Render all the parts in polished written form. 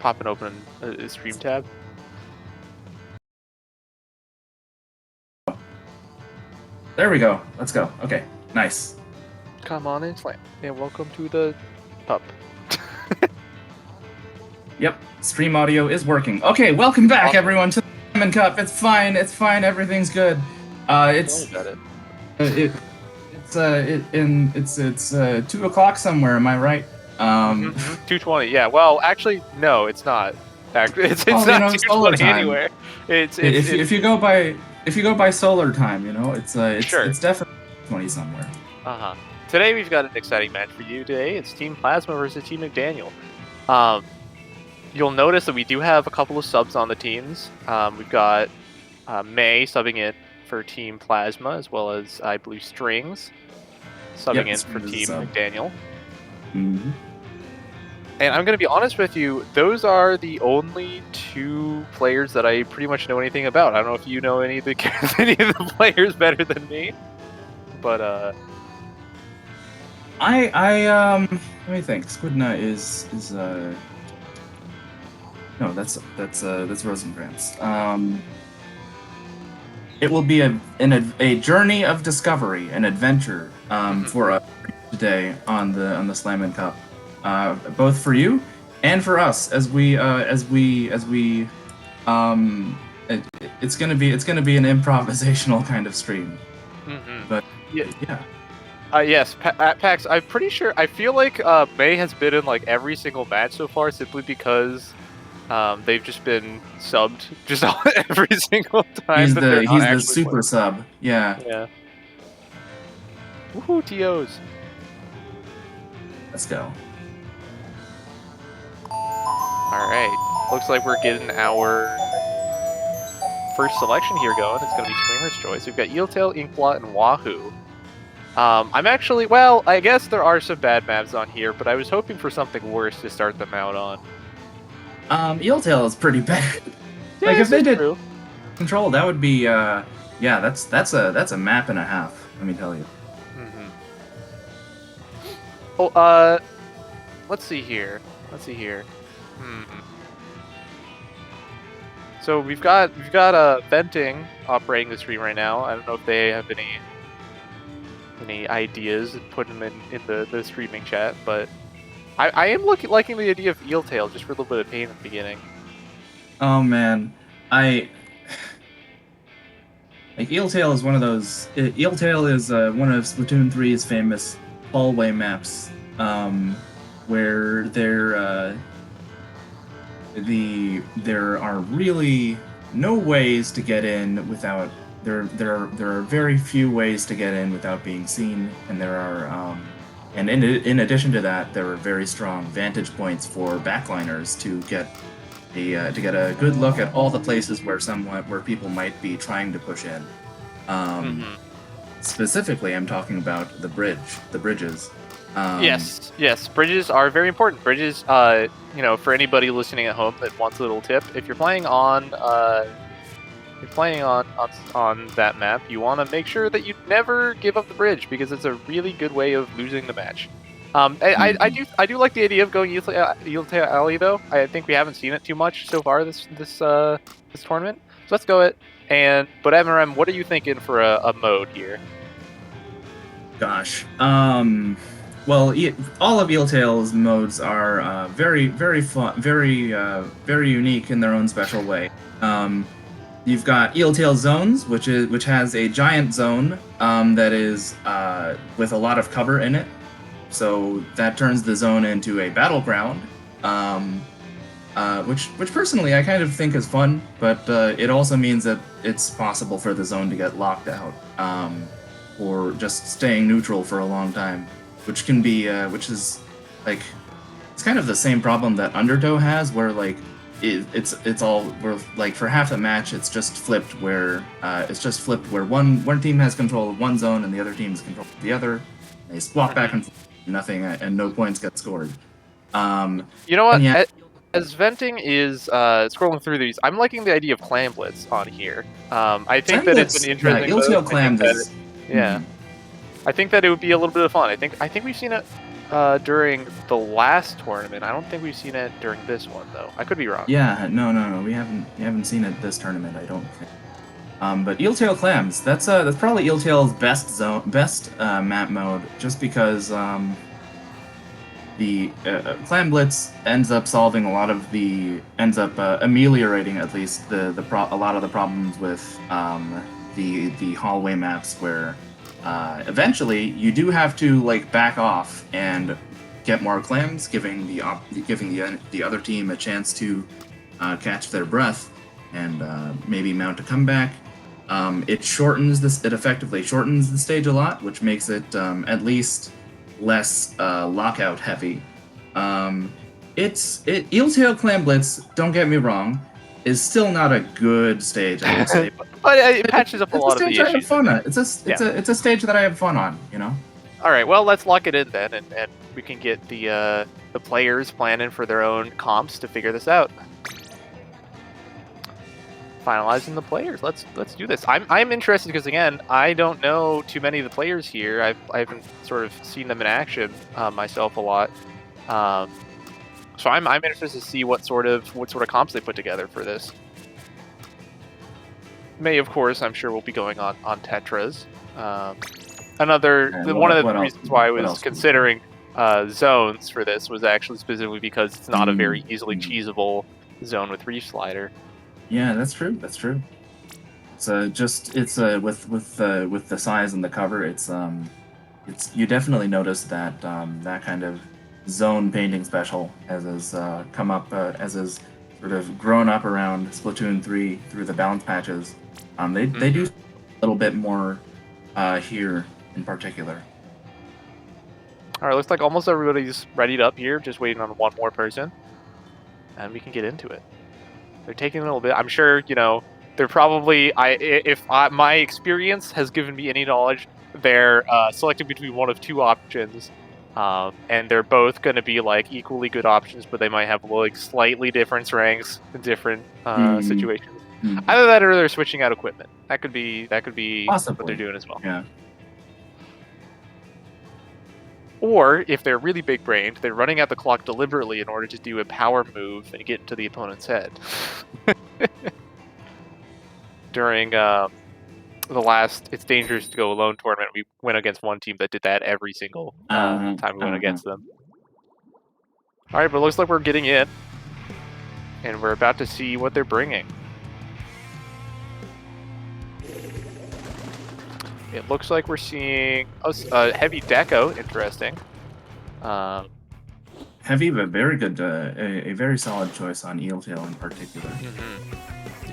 pop and open a stream tab. There we go. Let's go. Okay, nice. Come on in, Slam. And welcome to the pub. Yep, stream audio is working. Okay, welcome back, everyone, to the Slammin Cup. It's fine. It's fine. Everything's good. It's 2 o'clock somewhere. Am I right? 2:20. Yeah. Well, actually, no, it's not. It's not 2:20 anywhere. If you go by solar time, you know, it's Sure. It's definitely 20 somewhere. Today we've got an exciting match for you. Today it's Team Plasma versus Team McDaniel. You'll notice that we do have a couple of subs on the teams. We've got May subbing in for Team Plasma, as well as, I believe, Strings subbing in for Team McDaniel. Mm-hmm. And I'm going to be honest with you, those are the only 2 players that I pretty much know anything about. I don't know if you know any of the players better than me, but let me think. Squidna is no, that's Rosencrantz. It will be a journey of discovery, an adventure for us today on the Slammin Cup, both for you and for us as we it's gonna be an improvisational kind of stream. But yeah. Yes, Pax, I'm pretty sure, I feel like May has been in like every single match so far simply because they've just been subbed just every single time. He's the super playing. Sub, yeah. Yeah. Woohoo, TOs. Let's go. Alright, looks like we're getting our first selection here going. It's going to be Streamer's Choice. We've got Eeltail, Inkblot, and Wahoo. I'm actually, well, I guess there are some bad maps on here, but I was hoping for something worse to start them out on. Eeltail is pretty bad. Yeah, like if they did true. Control, that would be yeah, that's a map and a half, let me tell you. Oh, let's see here. So we've got Venting operating the stream right now. I don't know if they have any ideas and put them in the streaming chat, but I am liking the idea of Eeltail just for a little bit of pain at the beginning. Oh man, like Eeltail is one of those. Eeltail is one of Splatoon 3's famous hallway maps, where there are really no ways to get in without. There are very few ways to get in without being seen, and there are and in addition to that, there are very strong vantage points for backliners to get a good look at all the places where people might be trying to push in. Specifically, I'm talking about the bridges. Yes, bridges are very important. Bridges, for anybody listening at home that wants a little tip, if you're playing on that map, you want to make sure that you never give up the bridge, because it's a really good way of losing the match. I do like the idea of going Eeltail Alley, though. I think we haven't seen it too much so far this tournament. So let's go it. But MRM, what are you thinking for a mode here? Gosh, well, all of Eeltail's modes are very fun, very unique in their own special way. You've got Eeltail Zones, which has a giant zone that is with a lot of cover in it, so that turns the zone into a battleground, which personally I kind of think is fun, but it also means that it's possible for the zone to get locked out, or just staying neutral for a long time, which can be it's kind of the same problem that Undertow has, where like. It's all where like for half the match it's just flipped where one team has control of one zone and the other team has control of the other. They swap back and forth, nothing and no points get scored. You know what? Yeah. As Venting is scrolling through these, I'm liking the idea of Clam Blitz on here. I think that it's an interesting. Eeltail Clam is. Yeah. I think that it would be a little bit of fun. I think we've seen it. during the last tournament. I don't think we've seen it during this one, though. I could be wrong. Yeah, no, we haven't seen it this tournament, I don't think. But Eeltail Clams, that's probably Eeltail's best map mode, just because the Clam Blitz ends up ameliorating at least a lot of the problems with the hallway maps, where eventually you do have to like back off and get more clams, giving the other team a chance to catch their breath and maybe mount a comeback. It effectively shortens the stage a lot, which makes it at least less lockout heavy. Eeltail Clam Blitz, don't get me wrong, is still not a good stage, I would say. But it patches up a lot of the issues. It's a stage I have fun on. It's a stage that I have fun on, you know? All right, well, let's lock it in then, and we can get the players planning for their own comps to figure this out. Finalizing the players. Let's do this. I'm interested because, again, I don't know too many of the players here. I haven't sort of seen them in action myself a lot. So I'm interested to see what sort of comps they put together for this. May, of course, I'm sure will be going on Tetras. One of the reasons why I was considering zones for this was actually specifically because it's not a very easily cheesable zone with Reef Slider. Yeah, that's true. That's true. It's with the size and the cover, it's you definitely notice that that kind of zone painting special has come up as is sort of grown up around Splatoon 3 through the balance patches. They do a little bit more here in particular. All right, looks like almost everybody's readied up here, just waiting on one more person, and we can get into it. They're taking a little bit. I'm sure, they're probably, my experience has given me any knowledge, they're selecting between one of two options, and they're both going to be like equally good options, but they might have like slightly different ranks in different situations. Either that or they're switching out equipment. That could be Possibly what they're doing as well. Yeah. Or, if they're really big-brained, they're running out the clock deliberately in order to do a power move and get into the opponent's head. During the last It's Dangerous to Go Alone tournament, we went against one team that did that every single time we went against them. Alright, but it looks like we're getting in. And we're about to see what they're bringing. It looks like we're seeing a heavy deco. Interesting. Heavy, but very good. A very solid choice on Eeltail in particular.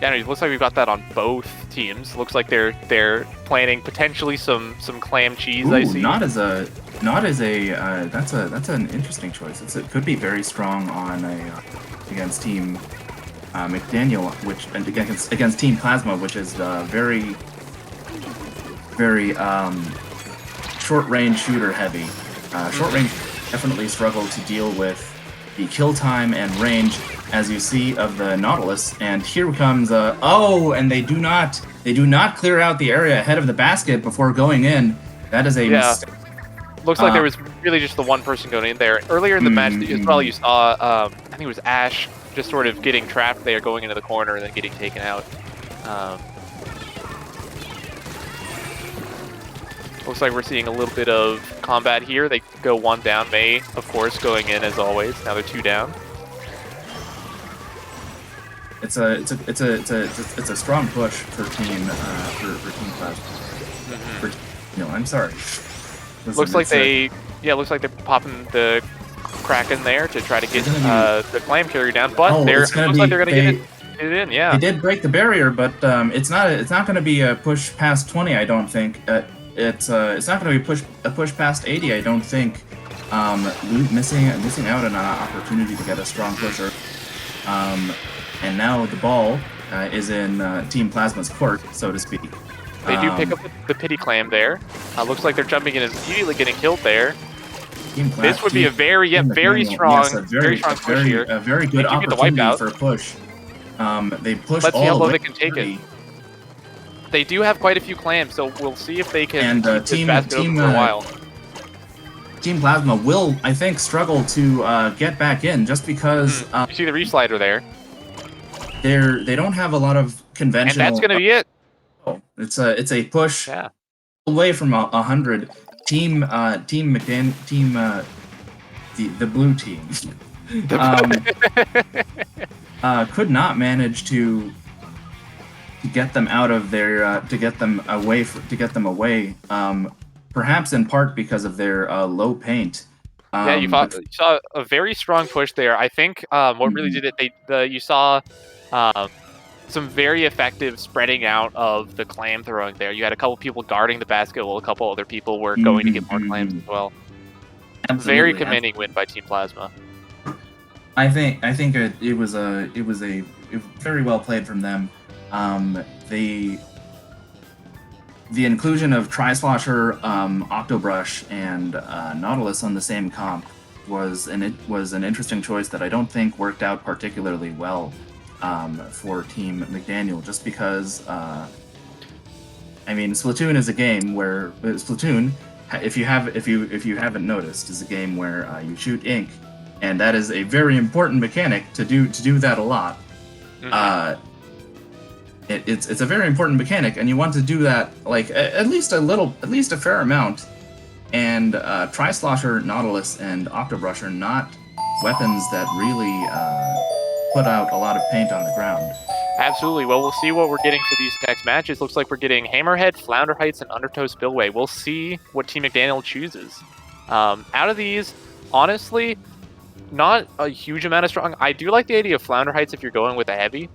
Yeah, it looks like we've got that on both teams. Looks like they're planning potentially some clam cheese. Ooh, I see. That's an interesting choice. It could be very strong on against Team McDaniel, against Team Plasma, which is very short-range shooter heavy. Short-range definitely struggle to deal with the kill time and range, as you see, of the Nautilus. And here comes and they do not clear out the area ahead of the basket before going in. That is a mistake. Looks like there was really just the one person going in there. Earlier in the match as well, you saw I think it was Ash just sort of getting trapped there, going into the corner and then getting taken out. Looks like we're seeing a little bit of combat here. They go one down. May, of course, going in as always. Now they're two down. It's a strong push for Team Plasma. I'm sorry. Looks like they're popping the Kraken there to try to get the Clam Carrier down, but looks like they're gonna get it in. Yeah, they did break the barrier, but it's not going to be a push past 20. I don't think. It's not going to be a push past 80. I don't think. Missing out on an opportunity to get a strong pusher. And now the ball is in Team Plasma's court, so to speak. They do pick up the pity clam there. Looks like they're jumping in and immediately getting killed there. This would be a very strong push here. A very good opportunity for a push. They push Let's all see how the low way they can take it. They do have quite a few clams, so we'll see if they can keep this basket open for a while. Team Plasma will, I think, struggle to get back in just because You see the reslider there, they don't have a lot of and conventional. that's going to be it. It's a push Yeah. away from 100. Team the blue team could not manage to get them out of their to get them away. Perhaps in part because of their low paint. Yeah, you saw a very strong push there. I think what really did it, you saw some very effective spreading out of the clam throwing there. You had a couple people guarding the basket while a couple other people were going to get more clams as well. Absolutely, Very commanding win by Team Plasma. I think it was a very well played from them. The inclusion of Tri-Slosher, Octobrush, and Nautilus on the same comp was an interesting choice that I don't think worked out particularly well for Team McDaniel, just because I mean, Splatoon is a game where Splatoon, if you haven't noticed, is a game where you shoot ink, and that is a very important mechanic to do that a lot. It's a very important mechanic, and you want to do that like at least a fair amount. And Tri-Slosher, Nautilus, and Octobrush are not weapons that really put out a lot of paint on the ground. Absolutely. Well, we'll see what we're getting for these next matches. Looks like we're getting Hammerhead, Flounder Heights, and Undertow Spillway. We'll see what Team McDaniel chooses. Out of these, honestly, not a huge amount of strong. I do like the idea of Flounder Heights if you're going with a heavy.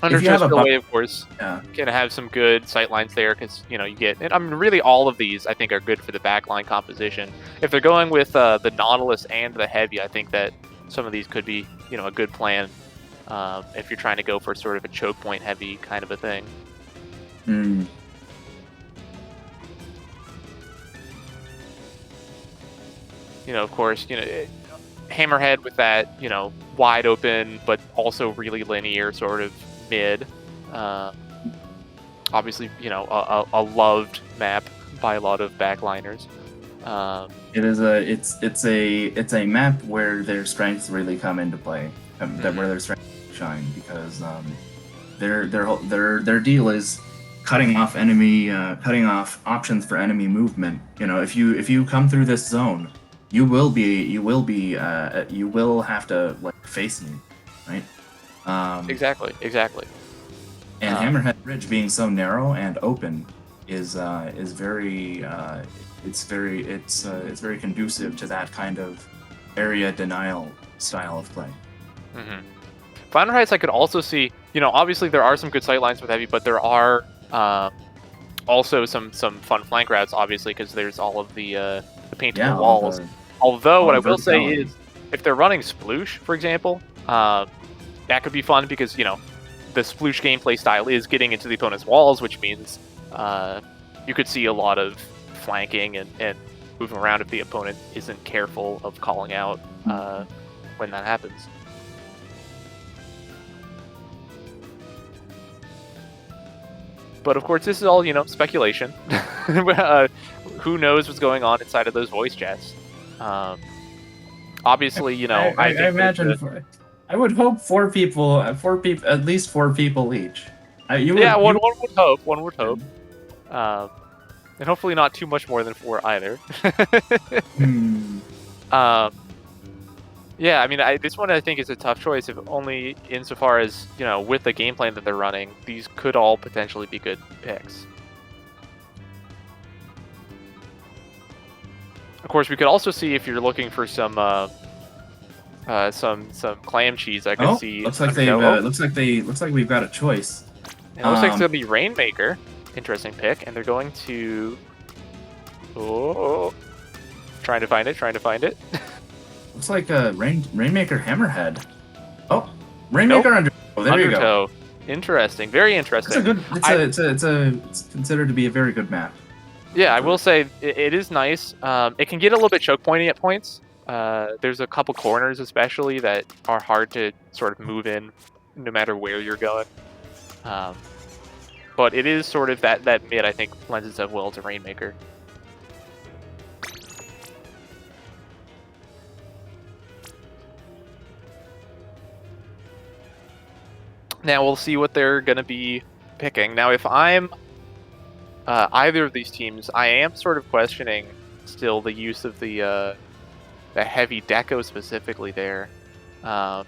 Undertow Spillway, of course, can have some good sightlines there because, you know, you get... And, I mean, really all of these, I think, are good for the backline composition. If they're going with the Nautilus and the heavy, I think that some of these could be, you know, a good plan if you're trying to go for sort of a choke point heavy kind of a thing. You know, of course, you know, Hammerhead with that, you know, wide open but also really linear sort of mid. Obviously, you know, a loved map by a lot of backliners. It's a map where their strengths really come into play, where their strengths shine, because their deal is cutting off options for enemy movement. You know, if you come through this zone, you will have to like face me, right? Exactly. And Hammerhead Bridge being so narrow and open is very conducive to that kind of area denial style of play. Flounder Heights, I could also see, you know, obviously there are some good sightlines with heavy, but there are also some fun flank routes, obviously, because there's all of the paintable walls. Although what I will say is, if they're running Sploosh, for example, that could be fun because, you know, the Sploosh gameplay style is getting into the opponent's walls, which means you could see a lot of flanking and moving around if the opponent isn't careful of calling out when that happens. But of course, this is all, you know, speculation. Who knows what's going on inside of those voice chats? Obviously, you know, I imagine I would hope four people, at least four people each. One would hope. And hopefully not too much more than 4 either. Yeah, I mean, this one I think is a tough choice, if only insofar as, you know, with the game plan that they're running, these could all potentially be good picks. Of course, we could also see if you're looking for some clam cheese. I could see. Looks like we've got a choice. It looks like it's gonna be Rainmaker. Interesting pick, and they're going to. Oh, trying to find it. Looks like a Rainmaker Hammerhead. Oh, Rainmaker Undertow. There you go. Interesting, very interesting. It's considered to be a very good map. Yeah, I will say it is nice. It can get a little bit choke pointy at points. There's a couple corners especially that are hard to sort of move in no matter where you're going. But it is sort of that mid, I think, lends itself well to Rainmaker. Now we'll see what they're going to be picking. Now, if I'm either of these teams, I am sort of questioning still the use of the heavy deco specifically there. You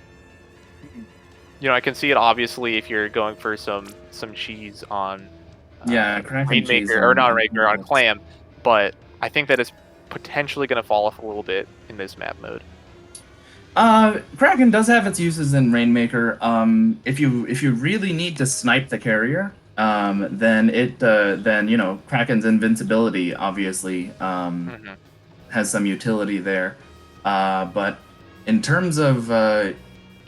know, I can see it obviously if you're going for some cheese on Kraken cheese Rainmaker or not Rainmaker on Clam, but I think that is potentially going to fall off a little bit in this map mode. Kraken does have its uses in Rainmaker. If you really need to snipe the carrier, then you know, Kraken's invincibility obviously has some utility there. But in terms of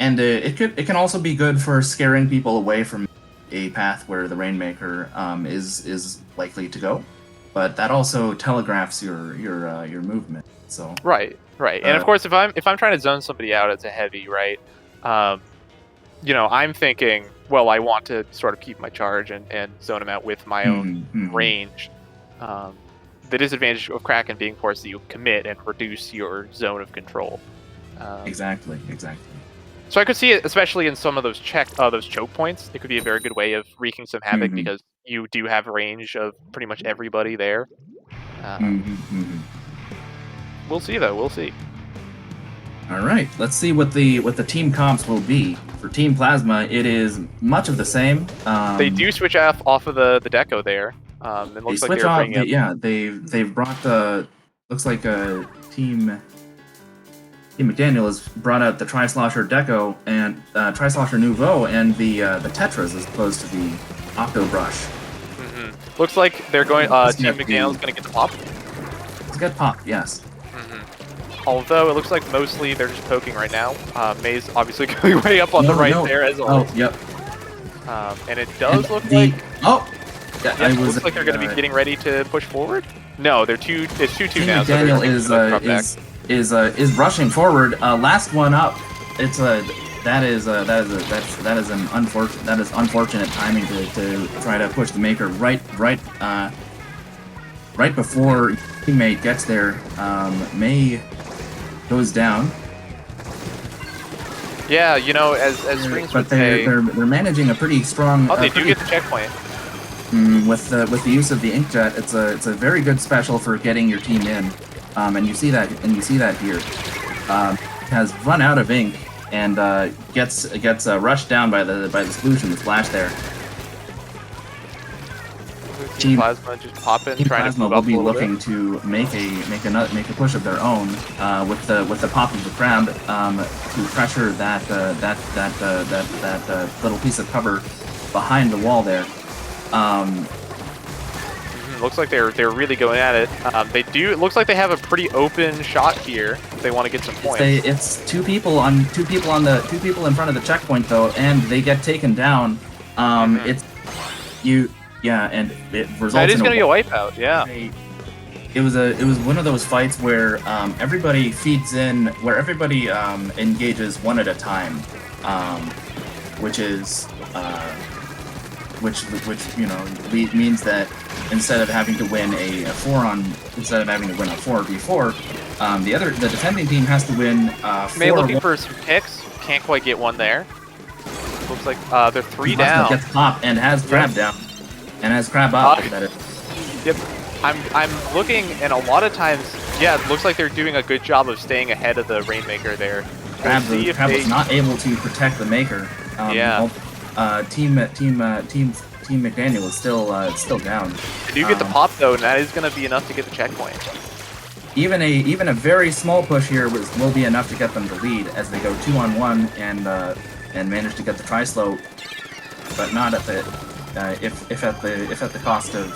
it can also be good for scaring people away from a path where the Rainmaker is likely to go. But that also telegraphs your movement. So right. And of course, if I'm trying to zone somebody out as a heavy, right? You know, I'm thinking, well, I want to sort of keep my charge and zone them out with my own range. The disadvantage of Kraken being forced that you commit and reduce your zone of control. Exactly. So I could see it, especially in some of those choke points. It could be a very good way of wreaking some havoc because you do have range of pretty much everybody there. We'll see, though. We'll see. All right, let's see what the team comps will be. For Team Plasma, it is much of the same. They do switch off of the deco there. It looks like they're bringing they've brought looks like Team McDaniel has brought out the Tri-Slosher Deco and Tri-Slosher Nouveau and the Tetras as opposed to the Octo Brush. Looks like they're going. Team McDaniel's going to get the pop. Let's get pop, yes. Although it looks like mostly they're just poking right now. May's obviously going way up on the right there as always. Oh, yep. And it does look like. Oh. Yeah, it looks like they're going to be getting ready to push forward. No, they're two. It's 2-2 now. Team McDaniel is rushing forward. Last one up. It's that is unfortunate timing to try to push the Maker right before teammate gets there. May goes down. Yeah, you know, as Springs would say, they're managing a pretty strong. Oh, they do get the checkpoint. With the use of the Inkjet, it's a very good special for getting your team in, and you see that here. Has run out of ink and gets rushed down by the solution, the splash there. Team Plasma just popping, trying to move up a little bit. Will be looking to make a push of their own with the pop of the crab to pressure that little piece of cover behind the wall there. Looks like they're really going at it. It looks like they have a pretty open shot here. If they want to get some points. It's two people in front of the checkpoint though, and they get taken down. And it results. That is going to be a wipeout. Yeah. It was one of those fights where everybody feeds in, where everybody engages one at a time, which you know means that instead of having to win a 4v4, the defending team has to win. May looking for some picks, can't quite get one there. Looks like they're 3 down. Gets pop and has crab down, and has crab up. Yep, I'm looking, and a lot of times, yeah, it looks like they're doing a good job of staying ahead of the Rainmaker there. Crab was not able to protect the Maker. Team McDaniel is still down. They do get the pop though, and that is going to be enough to get the checkpoint. Even a very small push here will be enough to get them the lead as they go 2-on-1 and manage to get the tri-slow, but not at the if at the cost of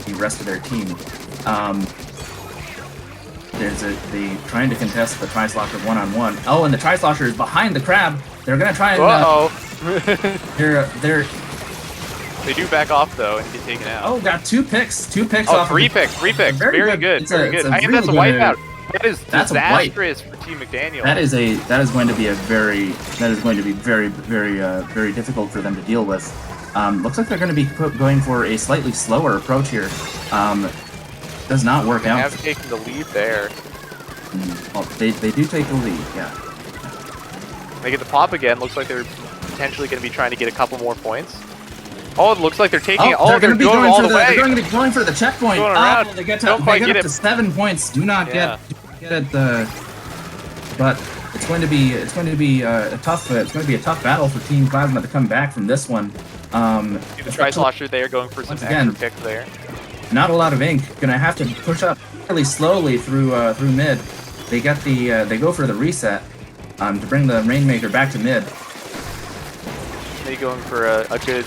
the rest of their team. They trying to contest the tri-slosher 1-on-1. Oh, and the tri-slosher is behind the crab. They're gonna try and. They do back off though and get taken out. Oh, got two picks. Oh, three picks. Very good. Very good. I think that's a wipeout. That is disastrous for Team McDaniel. That is going to be very difficult for them to deal with. Looks like they're going to be going for a slightly slower approach here. Does not work out. They have taken the lead there. Well, they do take the lead, yeah. They get the pop again. Looks like they're potentially going to be trying to get a couple more points. Oh, it looks like they're taking it. Oh, they're they're going to be going all the way. They're going to be going for the checkpoint. Going around. They get Don't quite get up it. to 7 points. Do not get it. But it's going to be a tough battle for Team Plasma to come back from this one. See the Tri-Slosher there going for some extra picks there. Not a lot of ink. Gonna have to push up really slowly through mid. They get they go for the reset to bring the Rainmaker back to mid. They going for a good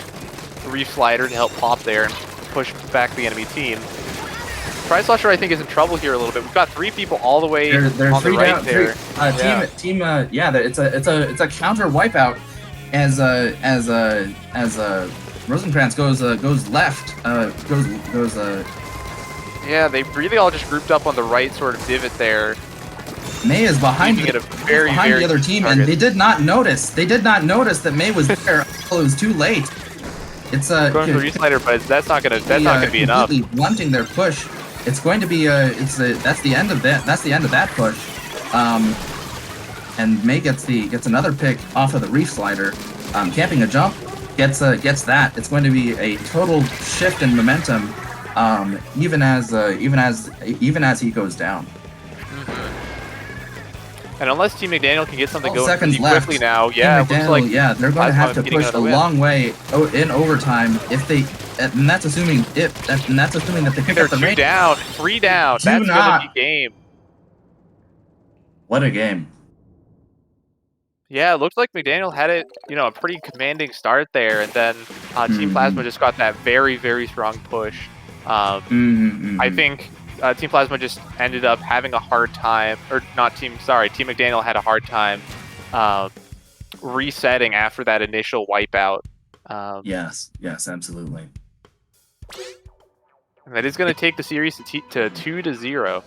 reef slider to help pop there and push back the enemy team. Tri-Slosher, I think, is in trouble here a little bit. We've got 3 people all the way they're on the right down, there. It's a counter wipeout as Rosencrantz goes left. Yeah, they really all just grouped up on the right sort of divot there. May is behind the other team, and they did not notice. They did not notice that May was there until it was too late. It's going for the re-slider, but that's not gonna be enough. Blunting their push. It's going to be that's the end of that. That's the end of that push. And May gets another pick off of the reef slider. Camping a jump gets that. It's going to be a total shift in momentum. Even as he goes down. And unless Team McDaniel can get something going pretty quickly now, yeah, it looks like they're going to have to push a long way in overtime if they. And that's assuming that they pick up the range. 3 down. That's gonna be game. What a game. Yeah, it looks like McDaniel had it, a pretty commanding start there, and then Team Plasma just got that very, very strong push. I think Team Plasma just ended up having a hard time, Team McDaniel had a hard time resetting after that initial wipeout. Yes, absolutely. And that is going to take the series to 2-0.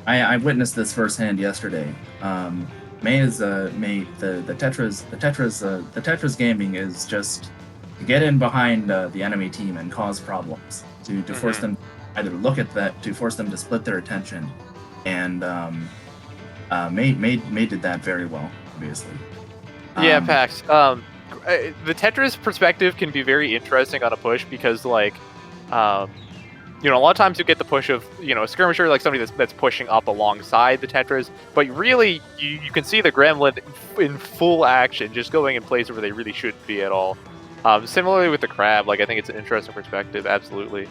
I witnessed this firsthand yesterday. The Tetris gaming is just to get in behind the enemy team and cause problems to force them either look at that, to force them to split their attention, and May did that very well, obviously. Yeah, Pax. The Tetris perspective can be very interesting on a push because, a lot of times you get the push of, a skirmisher, like somebody that's pushing up alongside the Tetris, but really, you can see the Gremlin in full action, just going in places where they really shouldn't be at all. Similarly with the Crab, I think it's an interesting perspective, absolutely.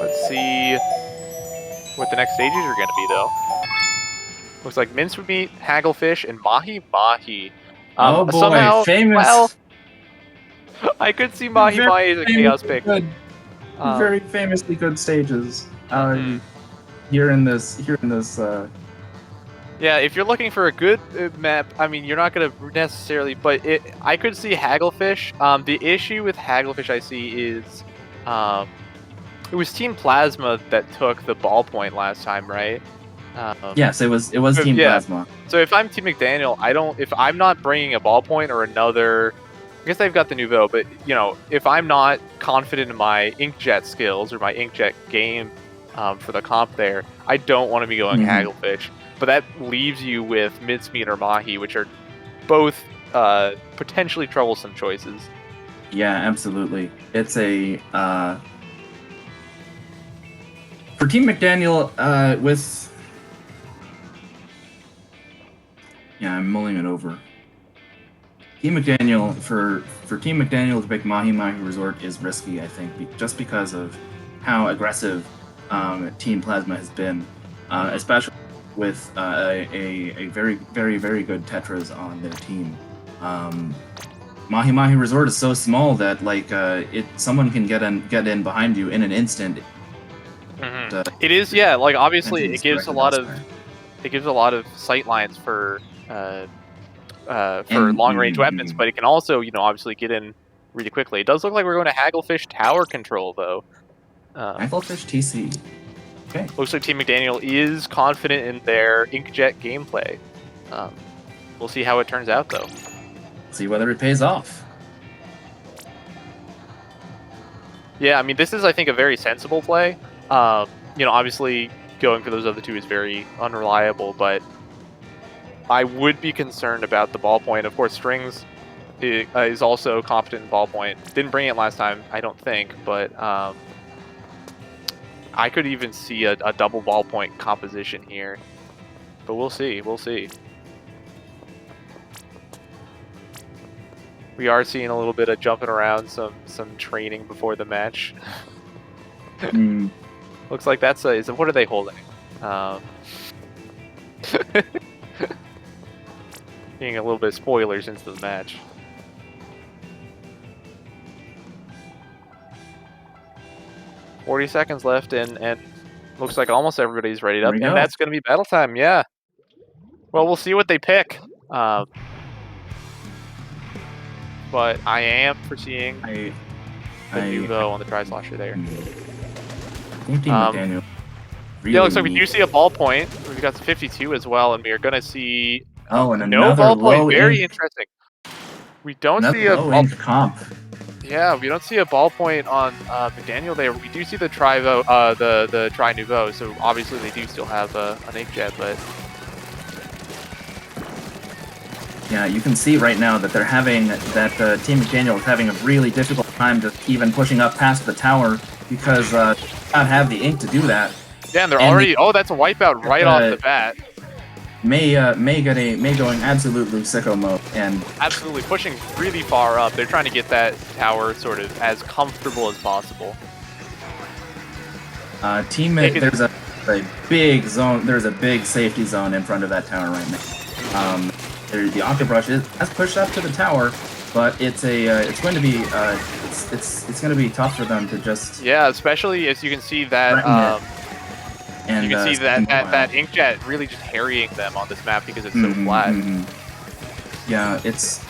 Let's see what the next stages are going to be, though. Looks like mincemeat meat, hagglefish, and mahi-mahi. Oh boy, somehow, famous. Well, I could see mahi-mahi as a chaos pick. Very famously good stages. Here in this. Yeah, if you're looking for a good map, you're not gonna necessarily, but I could see hagglefish. The issue with hagglefish I see is, it was Team Plasma that took the ballpoint last time, right? Yes, it was Team Plasma. So if I'm Team McDaniel, if I'm not bringing a ballpoint or another, I guess they've got the Nouveau, but if I'm not confident in my inkjet skills or my inkjet game for the comp there, I don't want to be going hagglefish. But that leaves you with mincemeat or mahi, which are both potentially troublesome choices. Yeah, absolutely. It's a for Team McDaniel with. Yeah, I'm mulling it over. Team McDaniel for Team McDaniel to pick Mahi-Mahi Resort is risky, I think, just because of how aggressive Team Plasma has been, especially with a very, very, very good Tetris on their team. Mahi-Mahi Resort is so small that someone can get in behind you in an instant. It is, yeah. Obviously, it gives a lot of sight lines for long-range weapons, but it can also, obviously get in really quickly. It does look like we're going to Hagglefish Tower Control, though. Hagglefish TC. Okay. Looks like Team McDaniel is confident in their inkjet gameplay. We'll see how it turns out, though. See whether it pays off. Yeah, I mean, this is, I think, a very sensible play. You know, obviously, going for those other two is very unreliable, but I would be concerned about the ballpoint. Of course, Strings is also competent in ballpoint. Didn't bring it last time, I don't think, but I could even see a double ballpoint composition here. But we'll see, we'll see. We are seeing a little bit of jumping around, some training before the match. Looks like that's what are they holding? Being a little bit of spoilers into the match. $40 seconds left, and looks like almost everybody's ready up, and that's going to be battle time. Yeah. Well, we'll see what they pick. But I am foreseeing the Nouveau on the Tri-Slosher there. McDaniel. Really, yeah, looks like we do see a ballpoint. We've got 52 as well, and we are going to see and no ballpoint. Very interesting. We don't see a ballpoint comp. Yeah, we don't see a ballpoint on McDaniel there. We do see the the Tri Nouveau, so obviously they do still have an inkjet, but yeah, you can see right now that they're having Team McDaniel is having a really difficult time just even pushing up past the tower because they don't have the ink to do that. Yeah, and they're already that's a wipeout right off the bat. May going absolute sicko mode and absolutely pushing really far up. They're trying to get that tower sort of as comfortable as possible. There's a big zone. There's a big safety zone in front of that tower right now. The Octobrush has pushed up to the tower, but it's going to be it's going to be tough for them to just especially as you can see that. And you can see that inkjet really just harrying them on this map because it's so flat. Yeah, it's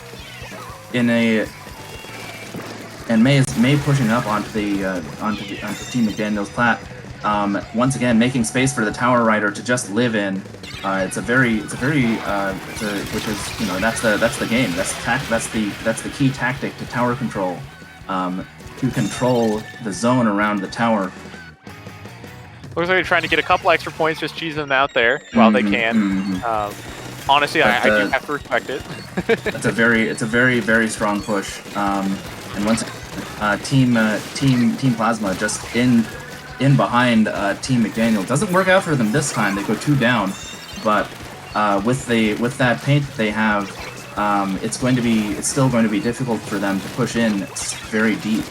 in a and May pushing up onto Team McDaniel's plat. Once again, making space for the Tower Rider to just live in. Which is that's the game. That's the key tactic to tower control. To control the zone around the tower. Looks like they're trying to get a couple extra points, just cheesing them out there while they can. Honestly, I do have to respect it. It's a very strong push. And once Team Plasma just in behind Team McDaniel doesn't work out for them this time. They go 2 down, but with that paint that they have, it's still going to be difficult for them to push in. It's very deep.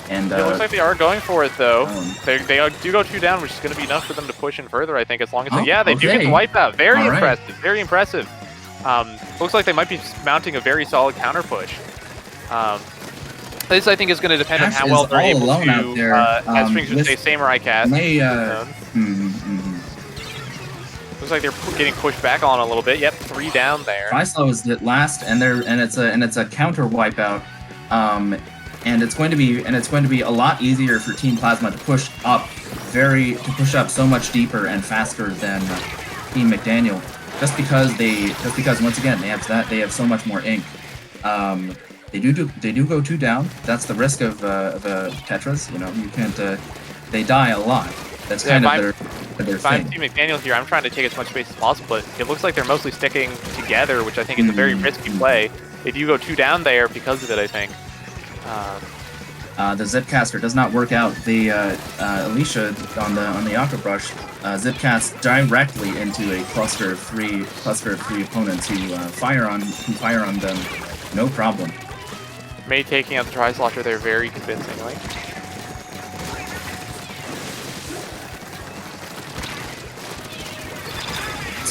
And it looks like they are going for it, though. They do go 2 down, which is going to be enough for them to push in further, I think, as long as they do get the wipeout. Very impressive, very impressive. Looks like they might be mounting a very solid counter push. This, I think, is going to depend on how well they're able to, as Strings would say, samurai cast. Looks like they're getting pushed back on a little bit. Yep, 3 down there. Tri-Slow is the last, and it's a counter wipeout. And it's going to be a lot easier for Team Plasma to push up so much deeper and faster than Team McDaniel, just because once again they have so much more ink. They do go 2 down. That's the risk of Tetras. You know, you can't. They die a lot. That's kind of their thing. If I'm Team McDaniel here, I'm trying to take as much space as possible, but it looks like they're mostly sticking together, which I think is a very risky play. They do go 2 down there because of it, I think. The Zipcaster does not work out. The Alicia on the Octobrush Zipcast directly into a cluster of three opponents who fire on them, no problem. May taking out the Tri-Slosher there very convincingly.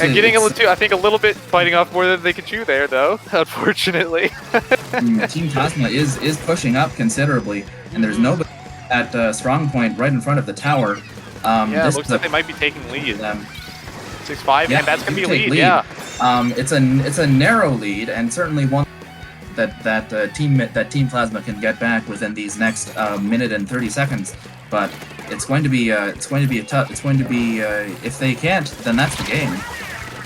And getting I think a little bit biting off more than they could chew there, though, unfortunately. Team Plasma is pushing up considerably, and there's nobody at strong point right in front of the tower. Yeah, it looks like they might be taking lead. 6-5, and that's going to be a lead, yeah. It's a narrow lead, and certainly one that Team Plasma can get back within these next minute and 30 seconds. But it's going to be if they can't, then that's the game.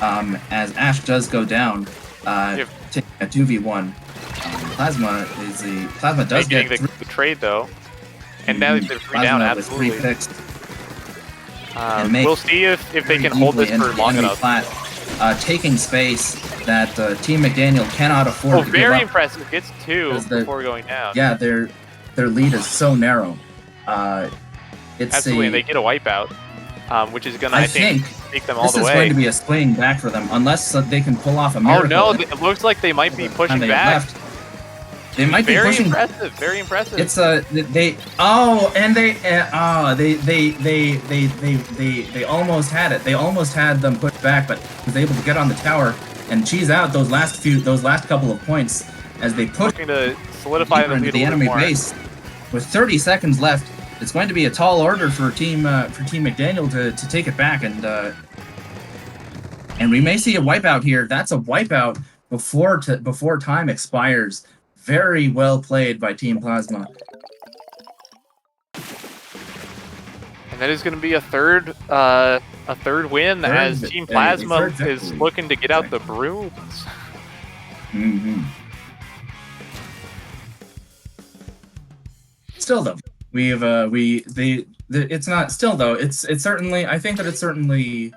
As Ash does go down, taking a 2v1. Plasma does get the trade though. And now they're 3 down, Plasma with 3 absolutely. picks. And make We'll see if they very can hold this deeply for into long enemy enough. plat, taking space that Team McDaniel cannot afford Oh, to very give up. impressive. Gets 2 Because before going down. Yeah, their lead is so narrow. It's Absolutely, and they get a wipeout, which is going to, I think, take them all this the is way. going to be a swing back for them, unless they can pull off a miracle. Oh no, it looks like they might be pushing back. They might be Very pushing. impressive, very impressive. It's they almost had it. They almost had them pushed back, but was able to get on the tower and cheese out those last couple of points as they push looking to solidify the lead the enemy base. With 30 seconds left, it's going to be a tall order for Team McDaniel to take it back, and we may see a wipeout here. That's a wipeout before time expires. Very well played by Team Plasma. And that is going to be a third win as Team Plasma is looking to get out the brooms. Mm-hmm. Still though, it's not still though. It's certainly, I think that it's certainly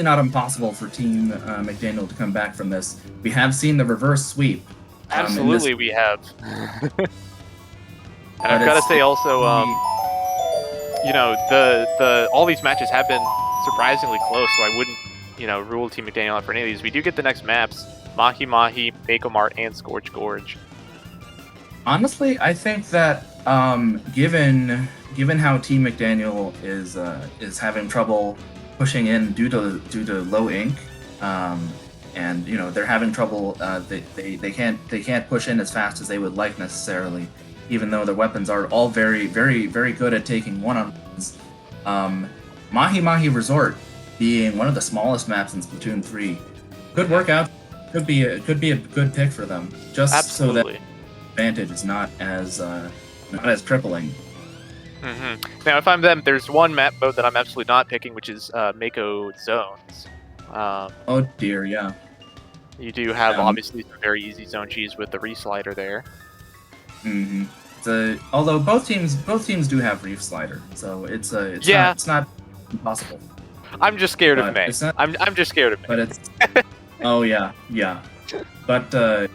not impossible for Team McDaniel to come back from this. We have seen the reverse sweep. Absolutely, we have. And I've got to say also, you know, the all these matches have been surprisingly close, so I wouldn't, rule Team McDaniel out for any of these. We do get the next maps: Mahi Mahi, Mako Mart, and Scorch Gorge. Honestly, I think that given how Team McDaniel is having trouble pushing in due to low ink, and they're having trouble. They can't push in as fast as they would like necessarily, even though their weapons are all very very good at taking one-on-ones. Mahi Mahi Resort being one of the smallest maps in Splatoon 3, good workout. Could be a good pick for them. Just Absolutely. So that advantage is not as crippling. Mm-hmm. Now, if I'm them, there's one map mode that I'm absolutely not picking, which is Mako Zones. Oh dear, yeah. You do have obviously some very easy zone cheese with the reslider there. Mm-hmm. Although both teams do have reef slider, so it's not impossible. I'm just scared of May. It's not, I'm just scared of May. But it's oh yeah. But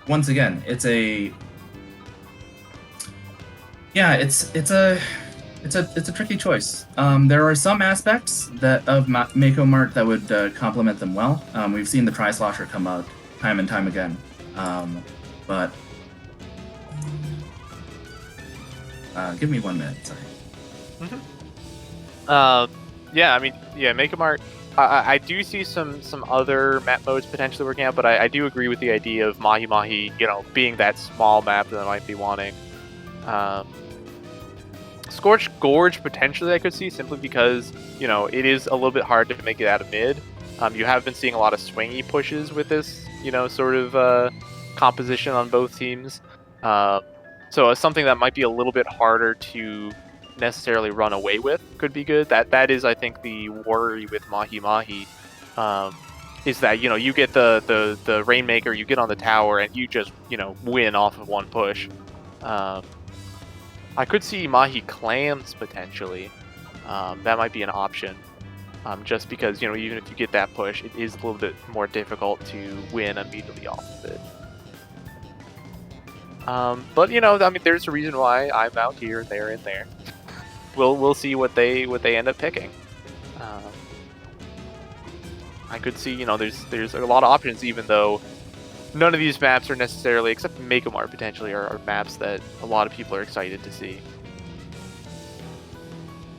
once again, it's a tricky choice. There are some aspects of Mako Mart that would complement them well. We've seen the Tri-Slosher come out time and time again. But give me 1 minute, sorry. Mako Mart. I do see some other map modes potentially working out, but I do agree with the idea of Mahi Mahi, being that small map that I might be wanting. Scorch Gorge potentially I could see, simply because it is a little bit hard to make it out of mid. You have been seeing a lot of swingy pushes with this sort of composition on both teams, so something that might be a little bit harder to necessarily run away with could be good. That is, I think, the worry with Mahi Mahi, is that you get the Rainmaker, you get on the tower, and you just win off of one push. I could see Mahi Clams potentially. That might be an option, just because even if you get that push, it is a little bit more difficult to win immediately off of it. But there's a reason why I'm out here and there and there. We'll see what they end up picking. I could see there's a lot of options, even though none of these maps are necessarily, except Mako Mart potentially, are maps that a lot of people are excited to see.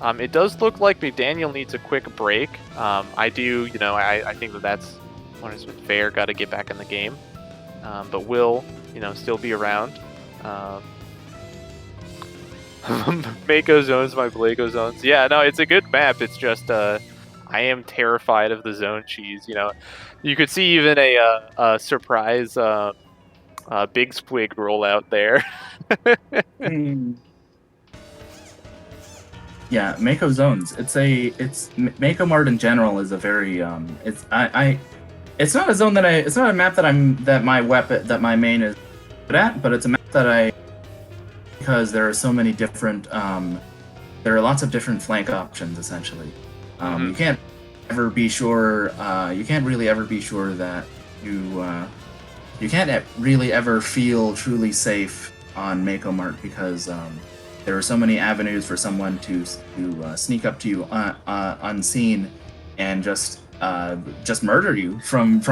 It does look like McDaniel needs a quick break. I think that's when it's fair. Got to get back in the game, but will still be around. Mako Zones, my Blako Zones. Yeah, no, it's a good map. It's just I am terrified of the zone cheese. You could see even a surprise big squig rollout there. Yeah, Mako Zones. It's Mako Mart in general is a very it's not a zone it's not a map that my main is good at, but it's a map that because there are so many different there are lots of different flank options essentially. You can't ever be sure. You can't really ever be sure that you can't really ever feel truly safe on Mako Mart because there are so many avenues for someone to sneak up to you unseen and just murder you from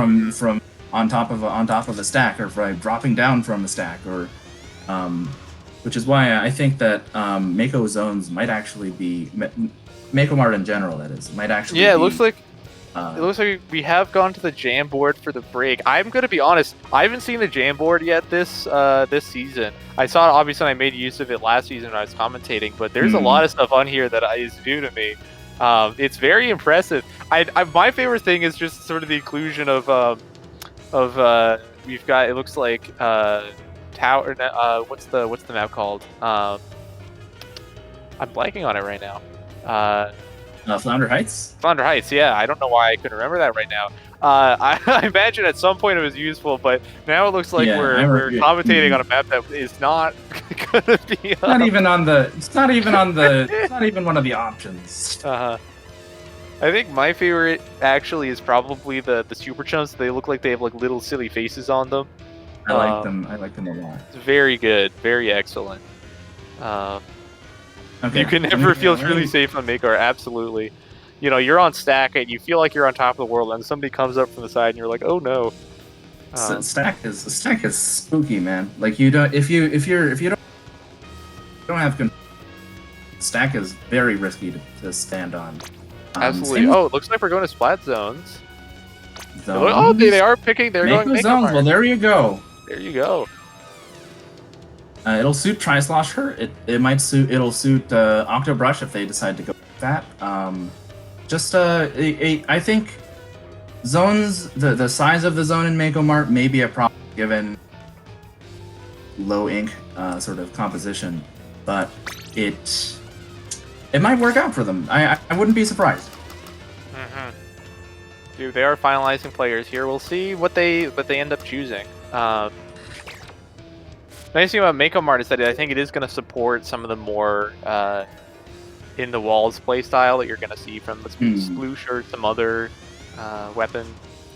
on top of a stack or by dropping down from a stack or which is why I think that Mako zones might actually be Mako Mart in general. That is might actually. Yeah, be, it looks like we have gone to the jam board for the break. I'm gonna be honest, I haven't seen the jam board yet this season. I saw it obviously when I made use of it last season when I was commentating, but there's a lot of stuff on here that is new to me. It's very impressive. My favorite thing is just sort of the inclusion of we've got, it looks like tower. What's the map called? I'm blanking on it right now. Flounder Heights? Flounder Heights, yeah. I don't know why I couldn't remember that right now. I imagine at some point it was useful, but now it looks like we're commentating on a map that is not gonna be. It's not even on the. It's not even on the. It's not even one of the options. I think my favorite actually is probably the super chumps. They look like they have like little silly faces on them. I like them. I like them a lot. It's very good, very excellent. Okay. You can never feel truly safe on Makar, absolutely. You know, you're on stack and you feel like you're on top of the world, and somebody comes up from the side and you're like, oh no. Stack is spooky, man. Like you don't if you don't have stack is very risky to stand on. Absolutely. Oh, it looks like we're going to splat zones. Oh, they are picking. They're going Mako zones. Well, there you go. There you go. It'll suit Tri-Slosher. It'll suit Octobrush if they decide to go with that. I think zones, the size of the zone in Mako Mart may be a problem given low ink sort of composition, but it might work out for them. I wouldn't be surprised. Dude, they are finalizing players here. We'll see what they end up choosing. Nice thing about Mako Mart is that I think it is going to support some of the more in the walls playstyle that you're going to see from the Sploosh or some other weapon.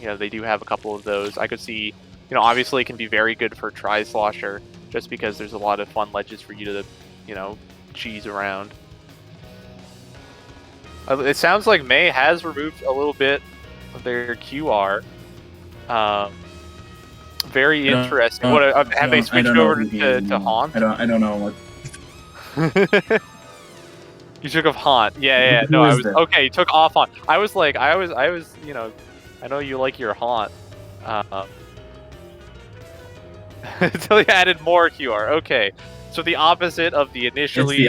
You know, they do have a couple of those. I could see, you know, obviously it can be very good for Tri-Slosher just because there's a lot of fun ledges for you to, you know, cheese around. It sounds like May has removed a little bit of their QR. Very interesting. Have they switched over to Haunt? I don't know what. You took off Haunt. Yeah. No, I was okay. You took off Haunt. I was, you know, I know you like your Haunt. Until you added more QR. Okay, so the opposite of the initially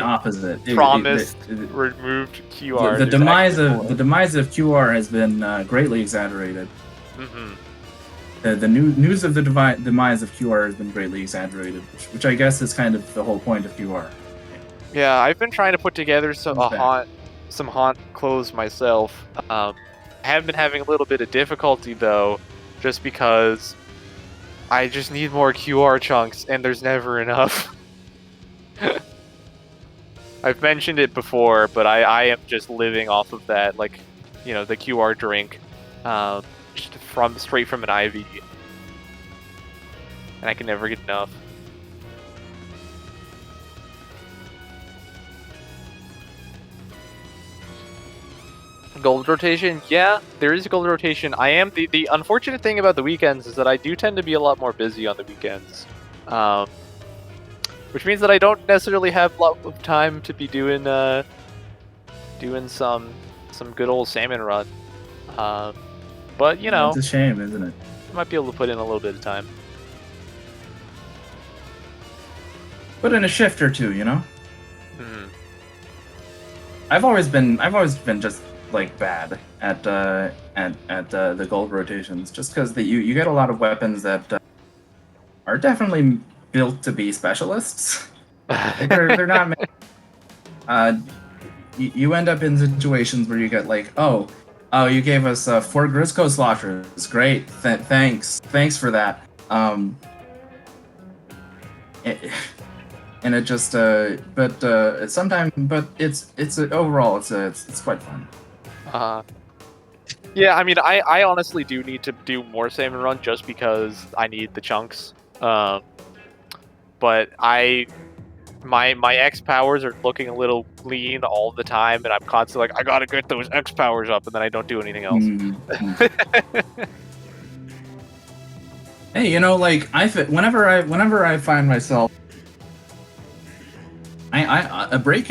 promised removed QR. The demise of QR has been greatly exaggerated. The news of the demise of QR has been greatly exaggerated, which I guess is kind of the whole point of QR. Yeah, I've been trying to put together some Haunt clothes myself. I have been having a little bit of difficulty though, just because I just need more QR chunks, and there's never enough. I've mentioned it before, but I am just living off of that, like, you know, the QR drink. Straight from an IV, and I can never get enough. Gold rotation, yeah, there is a gold rotation. I am the unfortunate thing about the weekends is that I do tend to be a lot more busy on the weekends, which means that I don't necessarily have a lot of time to be doing some good old salmon run. But, you know, it's a shame, isn't it? I might be able to put in a little bit of time. Put in a shift or two, you know. I've always been just like bad at the gold rotations, just because you get a lot of weapons that are definitely built to be specialists. they're not. You end up in situations where you get like, oh, you gave us 4 Grisco Sloshers. Great, thanks for that. and it just sometimes, but overall it's quite fun. Yeah, I mean, I honestly do need to do more salmon run just because I need the chunks. But my X powers are looking a little lean all the time, and I'm constantly like, I gotta get those X powers up, and then I don't do anything else. Hey, you know, like whenever I find myself, a break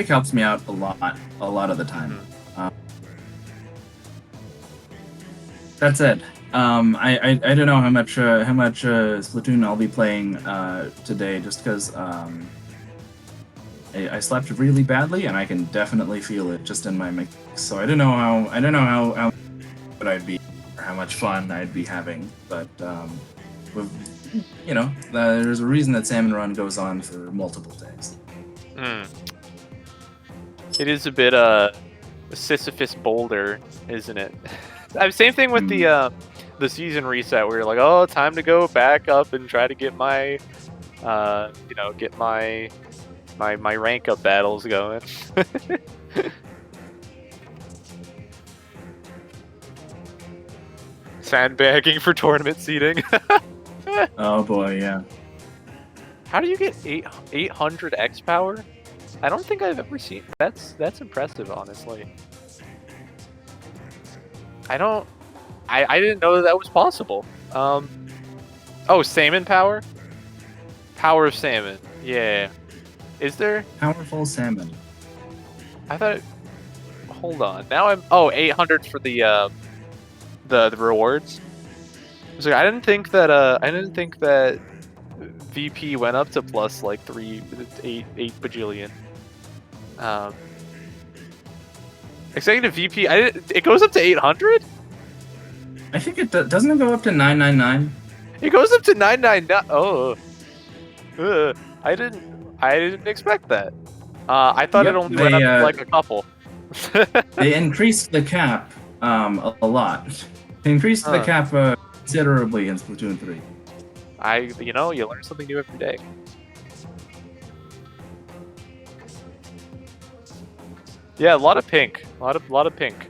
helps me out a lot of the time. That said, I don't know how much Splatoon I'll be playing today, just because I slept really badly, and I can definitely feel it just in my mix. So I don't know how good I'd be, or how much fun I'd be having. But there's a reason that Salmon Run goes on for multiple days. It is a bit Sisyphus boulder, isn't it? Same thing with the season reset, where you're like, oh, time to go back up and try to get my my rank up battles going. Sandbagging for tournament seeding. Oh boy, yeah. How do you get 800 X power? I don't think I've ever seen. That's impressive, honestly. I didn't know that was possible. Oh, salmon power? Power of salmon. Yeah. Is there? Powerful salmon. I thought. Hold on. Now I'm. Oh, 800 for the rewards. I was like, I didn't think that VP went up to plus like 8 bajillion. Executive VP, it goes up to 800? I think it doesn't it go up to 999? It goes up to 999. Oh. I didn't expect that. I thought it only went up to like a couple. They increased the cap a lot. They increased the cap considerably in Splatoon 3. You learn something new every day. Yeah, a lot of pink. A lot of pink.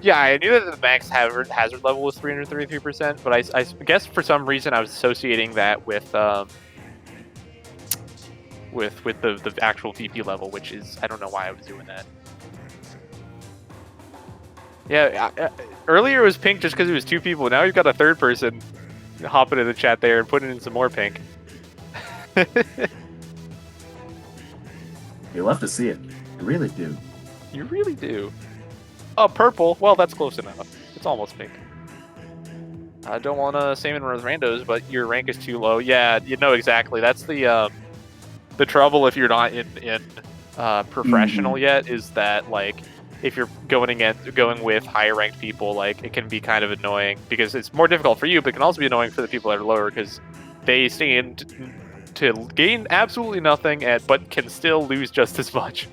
Yeah, I knew that the max hazard level was 333%, but I guess for some reason I was associating that with the actual VP level, which is, I don't know why I was doing that. Yeah, earlier it was pink just because it was 2 people. Now you've got a third person hopping in the chat there and putting in some more pink. You love to see it. You really do. You really do. Oh, purple. Well, that's close enough. It's almost pink. I don't want to salmon with randos, but your rank is too low. Yeah, you know exactly. That's the trouble if you're not in professional yet, is that like if you're going with higher ranked people, like it can be kind of annoying because it's more difficult for you, but it can also be annoying for the people that are lower because they stand to gain absolutely nothing, but can still lose just as much.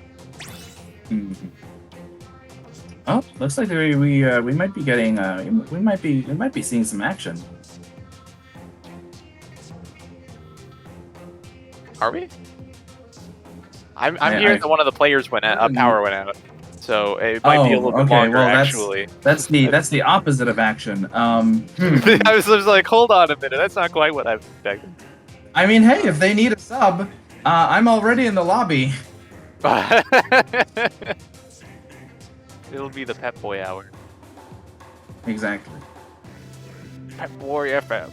Oh, looks like we might be getting we might be seeing some action. Are we? I'm hearing that one of the players went out, power went out, so it might be a little bit longer. Well, actually, that's the opposite of action. I was like, hold on a minute, that's not quite what I've expected. I mean, hey, if they need a sub, I'm already in the lobby. It'll be the Pep Boy hour. Exactly. Pep Boy FM.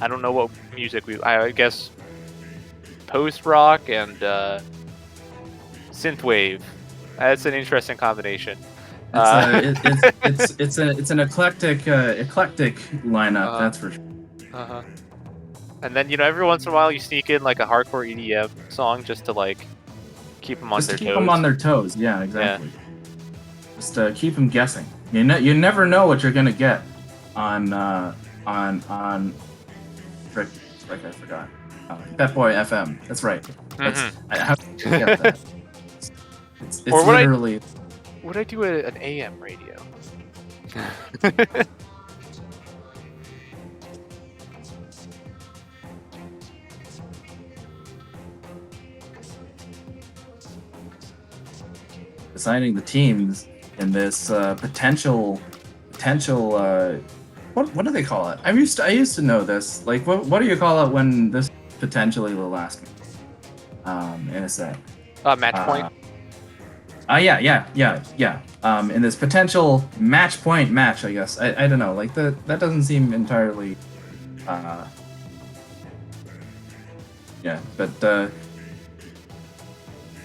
I don't know what music I guess post rock and synthwave. That's an interesting combination. It's an eclectic lineup. That's for sure. And then every once in a while you sneak in like a hardcore EDM song just to like keep them on their toes. Keep them on their toes. Yeah, exactly. Yeah. Just keep them guessing. You never know what you're gonna get on frick, I forgot. Pep Boy FM. That's right. How did you get that? It's literally. Would I do an AM radio? deciding the teams in this potential. What do they call it? I used to know this. Like, what do you call it when this potentially the last in a set? Match point. Yeah. In this potential match point match, I guess. I don't know. Like that doesn't seem entirely. Yeah, but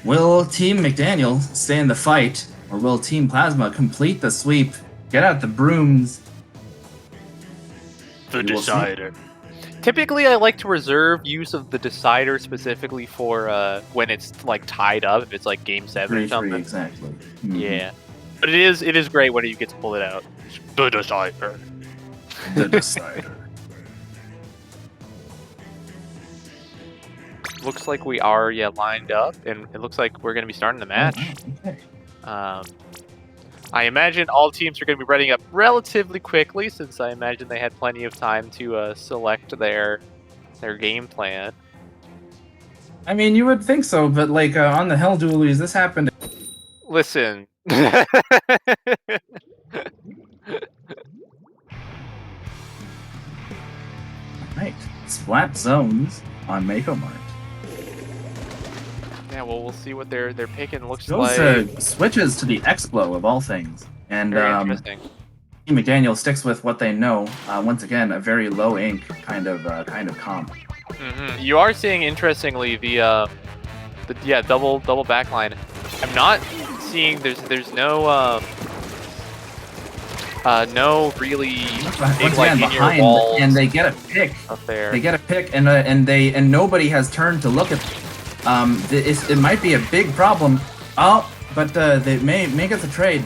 will Team McDaniel stay in the fight, or will Team Plasma complete the sweep, get out the brooms? The decider. Typically, I like to reserve use of the decider specifically for when it's like tied up, if it's like game 7 or something. Exactly. Mm-hmm. Yeah, but it is great when you get to pull it out. The decider. The decider. Looks like we are lined up, and it looks like we're going to be starting the match. Okay. I imagine all teams are going to be running up relatively quickly, since I imagine they had plenty of time to select their game plan. I mean, you would think so, but like on the Hell Dualies, this happened. Listen. Right. Splat zones on Mako Mart. Yeah, well, we'll see what they're picking. Looks Those like switches to the X-Blow of all things, and very interesting. Team McDaniel sticks with what they know. Once again, a very low ink kind of comp. Mm-hmm. You are seeing, interestingly, the double backline. I'm not seeing there's no really big like linear walls, and they get a pick up there. They get a pick, and nobody has turned to look at. It might be a big problem. But they may get the trade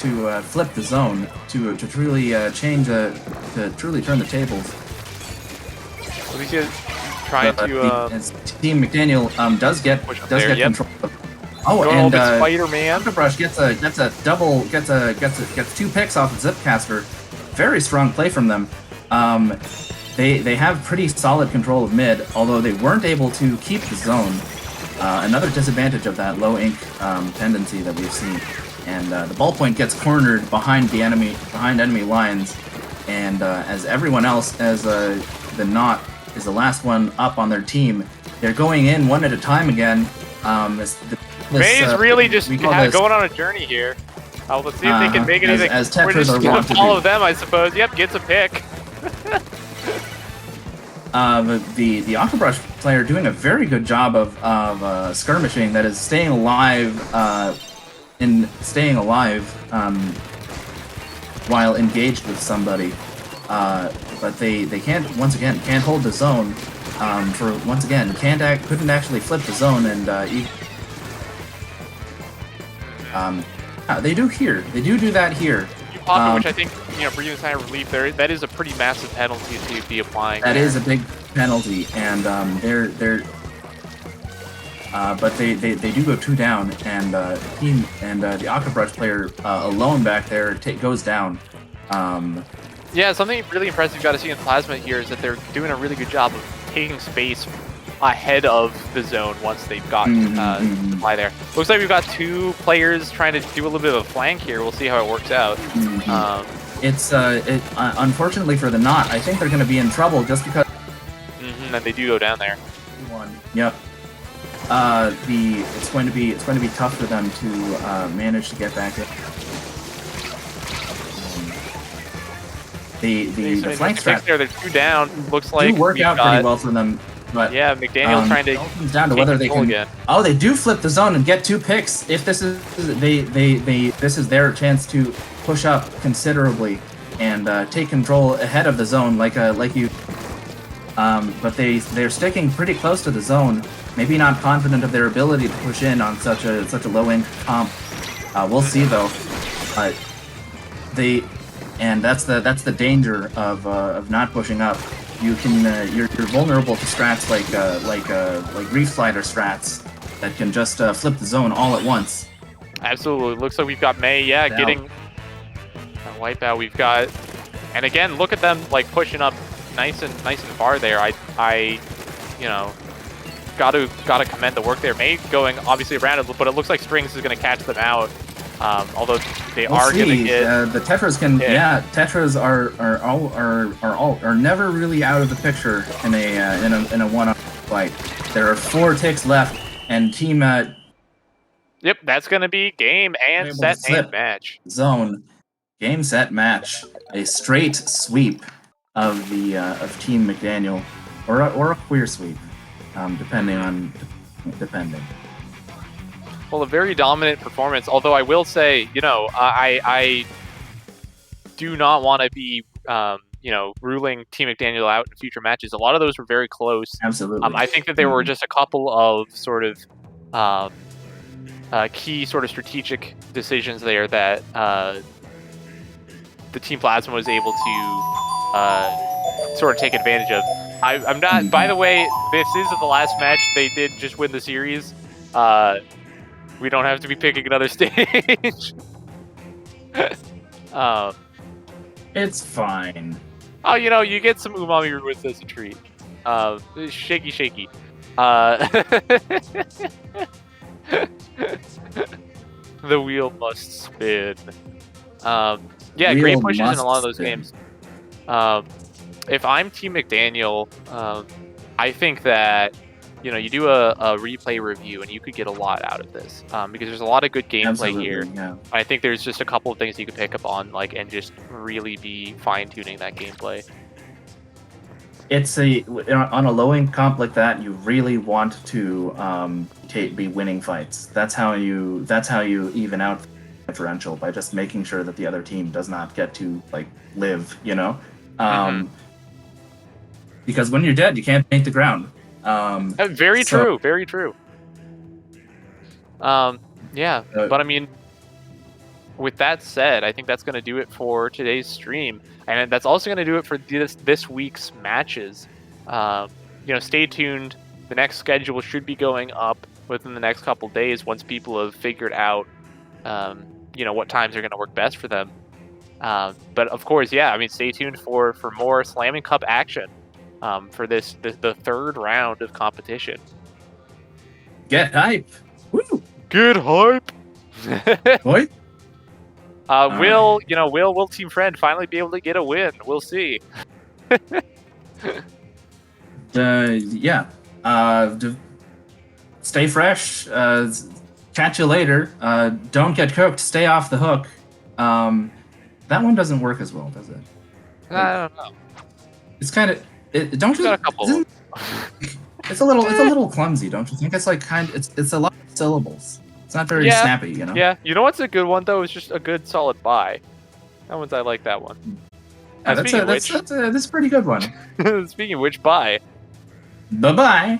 to flip the zone to truly change to truly turn the tables. At least he's trying to. Team McDaniel does get control. And Spider-Man. Octobrush gets 2 picks off of Zipcaster. Very strong play from them. They have pretty solid control of mid, although they weren't able to keep the zone. Another disadvantage of that low ink tendency that we've seen. And the ballpoint gets cornered behind enemy lines, and as everyone else, as the Knot is the last one up on their team, they're going in one at a time again. May's really just going on a journey here. Let's see if they can make anything. We're just going to follow them, I suppose. Yep, gets a pick. The Octobrush player doing a very good job of skirmishing, that is staying alive while engaged with somebody. But they can't hold the zone. Couldn't actually flip the zone, and they do here. They do that here. Pocket, which I think, breathing sign of relief there, that is a pretty massive penalty to be applying. That is a big penalty, and but they do go 2 down, and the Octobrush player alone back there goes down. Yeah, something really impressive you got to see in Plasma here is that they're doing a really good job of taking space ahead of the zone once they've gotten supply there. Looks like we've got 2 players trying to do a little bit of a flank here. We'll see how it works out. Unfortunately for the Knot, I think they're going to be in trouble just because. And they do go down there. Yep. It's going to be tough for them to manage to get back in. The flank strat there. They're 2 down. Looks like do work out pretty well for them. But yeah, McDaniel trying to. It comes down to whether they can. Again. Oh, they do flip the zone and get 2 picks. If this is this is their chance to push up considerably and take control ahead of the zone, like you. But they're sticking pretty close to the zone. Maybe not confident of their ability to push in on such a low end comp. We'll see though. That's the danger of not pushing up. You can you're vulnerable to strats like Reef Slider strats that can just flip the zone all at once. Absolutely. Looks like we've got May, getting a wipeout. We've got, and again, look at them like pushing up nice and far there. gotta commend the work there. May going obviously around it, but it looks like Strings is gonna catch them out. Although they We'll are see. gonna get The Tetras can, Tetras are never really out of the picture in a one-on fight. There are 4 ticks left, and Team Yep, that's gonna be game and able set to slip and match. zone, game set match, a straight sweep of the of Team McDaniel, or a queer sweep, depending. Well, a very dominant performance. Although I will say, you know, I do not want to be, you know, ruling Team McDaniel out in future matches. A lot of those were very close. Absolutely. I think that there were just a couple of sort of key sort of strategic decisions there that the Team Plasma was able to sort of take advantage of. I'm not. By the way, this is the last match. They did just win the series. We don't have to be picking another stage. It's fine. Oh, you know, you get some umami ruins as a treat. Shaky, shaky. The wheel must spin. Yeah, Wheel great pushes in must a lot of those spin. games. If I'm Team McDaniel, I think that, you know, you do a replay review and you could get a lot out of this, because there's a lot of good gameplay Absolutely, here. yeah. I think there's just a couple of things you could pick up on, like, and just really be fine-tuning that gameplay. It's on a low income comp like that, you really want to be winning fights. That's how you even out the differential, by just making sure that the other team does not get to like live, you know. Because when you're dead, you can't paint the ground. Very true. Very true. Yeah, but I mean, with that said, I think that's going to do it for today's stream, and that's also going to do it for this week's matches. You know, stay tuned. The next schedule should be going up within the next couple days once people have figured out, you know, what times are going to work best for them. But of course, yeah, I mean, stay tuned for more Slammin Cup action for the 3rd round of competition. Get hype! Woo! Get hype! Boy. Will Team Friend finally be able to get a win? We'll see. Yeah. Stay fresh. Catch you later. Don't get cooked. Stay off the hook. That one doesn't work as well, does it? I don't know. It's kind of. Don't you? Got a couple. It's a little clumsy, don't you think? It's like it's a lot of syllables. It's not very snappy, you know. Yeah, you know what's a good one though? It's just a good solid buy. I like that one. Yeah, that's a pretty good one. Speaking of which, buy. Bye bye.